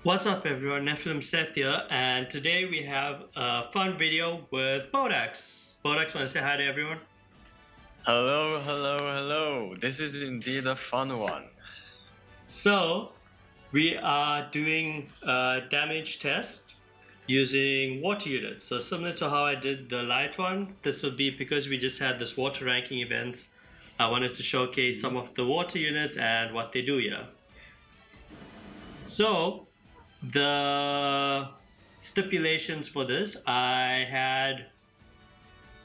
What's up everyone, Nephilim Seth here, and today we have a fun video with Bodax. Bodax, want to say hi to everyone? Hello, hello, hello. This is indeed a fun one. So, we are doing a damage test using water units. So similar to how I did the light one, this will be because we just had this water ranking event. I wanted to showcase some of the water units and what they do here. So, the stipulations for this, I had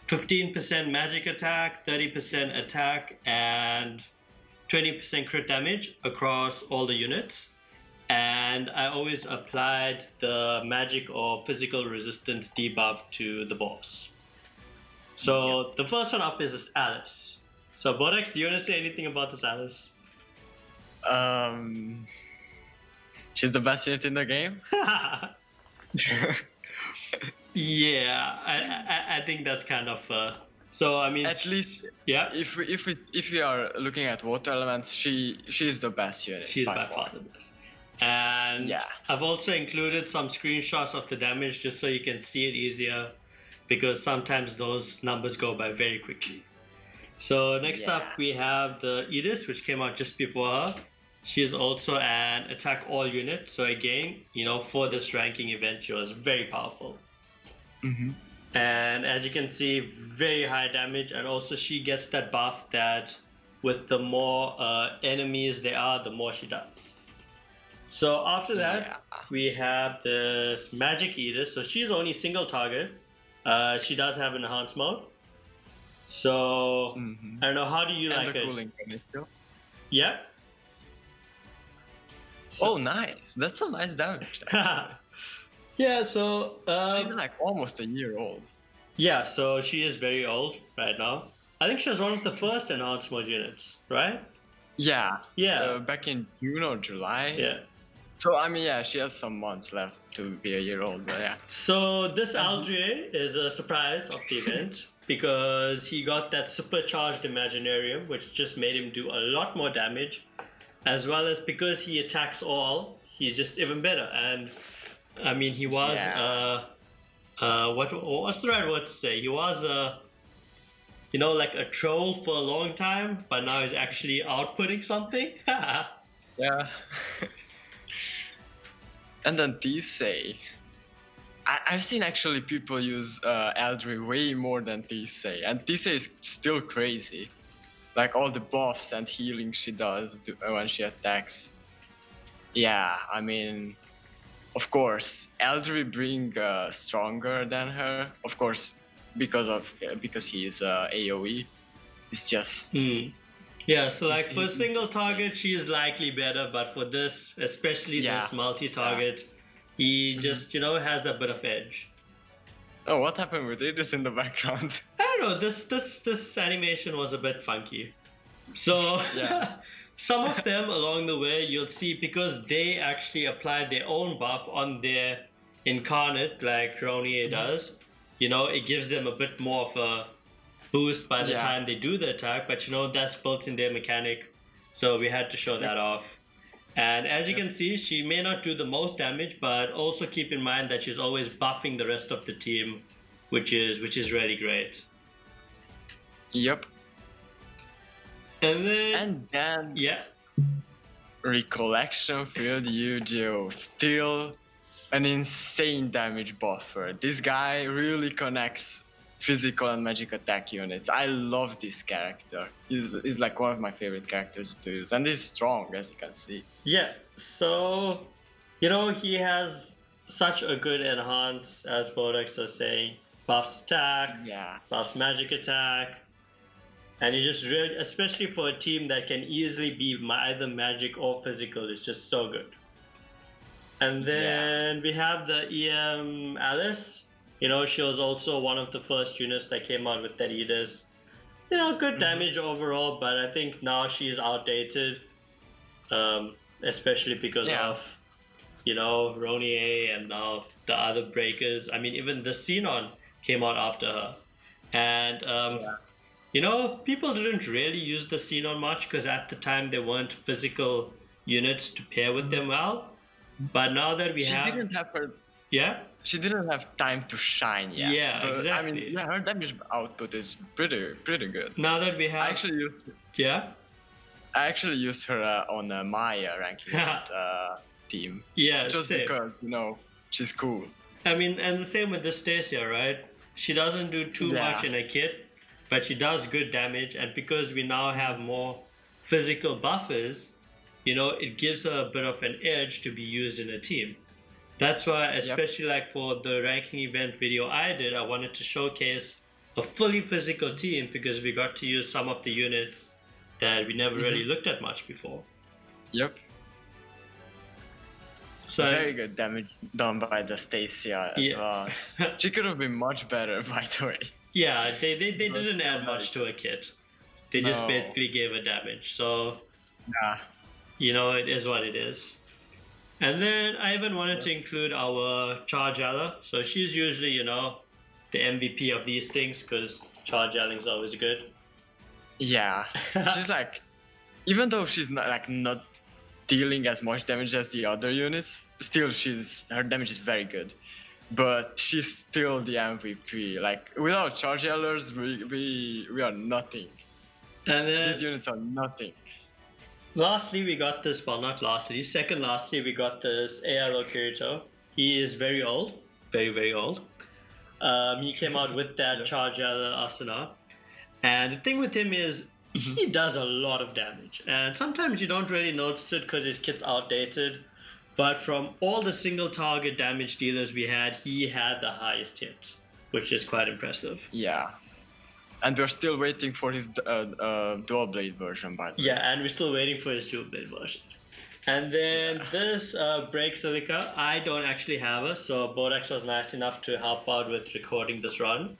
15% magic attack, 30% attack, and 20% crit damage across all the units. And I always applied the magic or physical resistance debuff to the boss. So the first one up is this Alice. So Bodax, do you want to say anything about this Alice? She's the best unit in the game. Yeah, I think that's kind of so I mean, At least, yeah, if we are looking at water elements, she's the best unit. she's by far the best. And Yeah. I've also included some screenshots of the damage just so you can see it easier, because sometimes those numbers go by very quickly. So next up we have the Edis, which came out just before her. She is also an attack all unit. So again, for this ranking event, she was very powerful. And as you can see, very high damage, and also she gets that buff that with the more enemies there are, the more she does. So after that, we have this Magic Eater. So she's only single target. She does have enhanced mode. So I don't know, how do you And like the it? cooling condition. Yeah. Oh, nice. That's some nice damage. Yeah, so She's like almost a year old. yeah, so she is very old right now. I think she was one of the first enhanced mode units, right? Yeah. Yeah. Back in June or July. Yeah. So I mean, yeah, she has some months left to be a year old. But yeah. So this Aldrie is a surprise of the event because he got that supercharged Imaginarium, which just made him do a lot more damage, as well as because he attacks all, he's just even better. And I mean, he was what's the right word to say? He was like a troll for a long time, but now he's actually outputting something. Yeah. And then Tisei. I've seen actually people use Eldri way more than Tisei, and Tisei is still crazy. Like all the buffs and healing she does when she attacks. Yeah, I mean, of course, Eldri being stronger than her, of course, because he is AOE. It's just Yeah, so like for single target, she is likely better, but for this, especially this multi-target, he just has a bit of edge. Oh, what happened with Idris in the background? I don't know. This animation was a bit funky. So some of them along the way you'll see, because they actually applied their own buff on their incarnate, like Ronier does. It gives them a bit more of a boost by the time they do the attack, but that's built in their mechanic, so we had to show that off. And as you can see, she may not do the most damage, but also keep in mind that she's always buffing the rest of the team, which is really great. Yep. And then yeah, Recollection Field Yu-Gi-Oh! Still an insane damage buffer. This guy really connects physical and magic attack units. I love this character. He's like one of my favorite characters to use, and he's strong, as you can see. Yeah, so he has such a good enhance, as Bodax was saying. Buffs attack, buffs magic attack, and he just really, especially for a team that can easily be either magic or physical, is just so good. And then we have the EM Alice. She was also one of the first units that came out with that Edis. Good damage overall, but I think now she's outdated, especially because of, Ronier and now the other breakers. I mean, even the Xenon came out after her. And, people didn't really use the Xenon much because at the time there weren't physical units to pair with them well. But now that we She have, didn't have her. yeah, She didn't have time to shine yet. Yeah, but, I mean, exactly. yeah, her damage output is pretty good. now that we I have, actually used yeah, I actually used her on my ranking team. yeah, Just same. because, she's cool. I mean, and the same with the Stacia, right? She doesn't do too Yeah. much in a kit, but she does good damage. And because we now have more physical buffers, it gives her a bit of an edge to be used in a team. That's why, especially like for the ranking event video I did, I wanted to showcase a fully physical team because we got to use some of the units that we never really looked at much before. Yep. So Very good damage done by the Stacia as well. She could have been much better, by the way. Yeah, they didn't add much to a kit. They just No. basically gave a damage. So, Yeah. it is what it is. And then I even wanted to include our Charge Ella. So she's usually, the MVP of these things because Charge Yelling is always good. Yeah. She's like, even though she's not dealing as much damage as the other units, still her damage is very good. But she's still the MVP. Like, without Charge Yellers, we are nothing. And then These units are nothing. lastly, we got this, well, not lastly, second lastly, we got this ALO Kirito. He is very old, very, very old. He came out with that Charge Asana. And the thing with him is, he does a lot of damage. And sometimes you don't really notice it because his kit's outdated. But from all the single target damage dealers we had, he had the highest hit, which is quite impressive. Yeah. And we're still waiting for his dual blade version, by the way. Yeah, and we're still waiting for his dual blade version. And then this Break Silica, I don't actually have her, so Bodax was nice enough to help out with recording this run.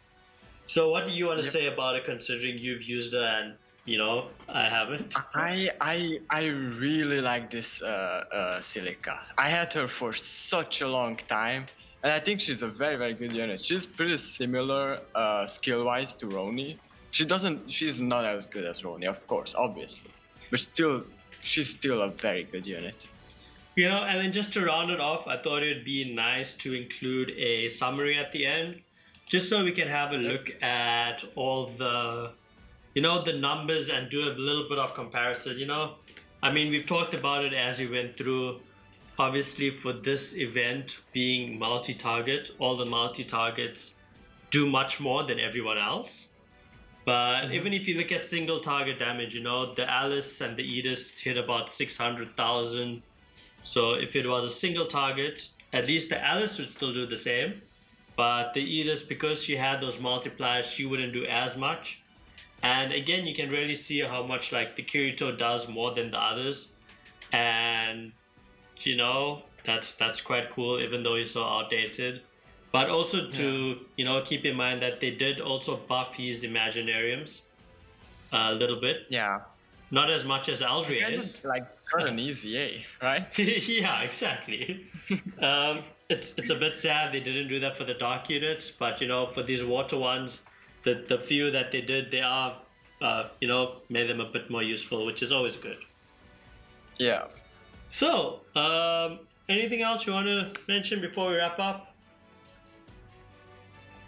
So what do you want to say about it, considering you've used her and, I haven't? I really like this Silica. I had her for such a long time, and I think she's a very, very good unit. She's pretty similar skill-wise to Roni. She's not as good as Roni, of course, obviously. But she's still a very good unit. And then just to round it off, I thought it'd be nice to include a summary at the end, just so we can have a look at all the, the numbers and do a little bit of comparison, I mean, we've talked about it as we went through. Obviously, for this event being multi-target, all the multi-targets do much more than everyone else. But even if you look at single target damage, the Alice and the Edis hit about 600,000. So if it was a single target, at least the Alice would still do the same. But the Edis, because she had those multipliers, she wouldn't do as much. And again, you can really see how much like the Kirito does more than the others. And, that's quite cool, even though he's so outdated. But also to, keep in mind that they did also buff his Imaginariums a little bit. Yeah. Not as much as Aldria is. Like, kind of easy, right? Yeah, exactly. It's a bit sad they didn't do that for the dark units, but, for these water ones, the few that they did, they are, made them a bit more useful, which is always good. Yeah. So, anything else you want to mention before we wrap up?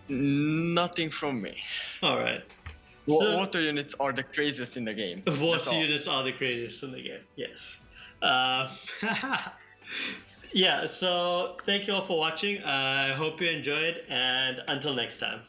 Nothing from me. All right. Water units are the craziest in the game. Water units are the craziest in the game, yes. Yeah, so thank you all for watching. I hope you enjoyed, and until next time.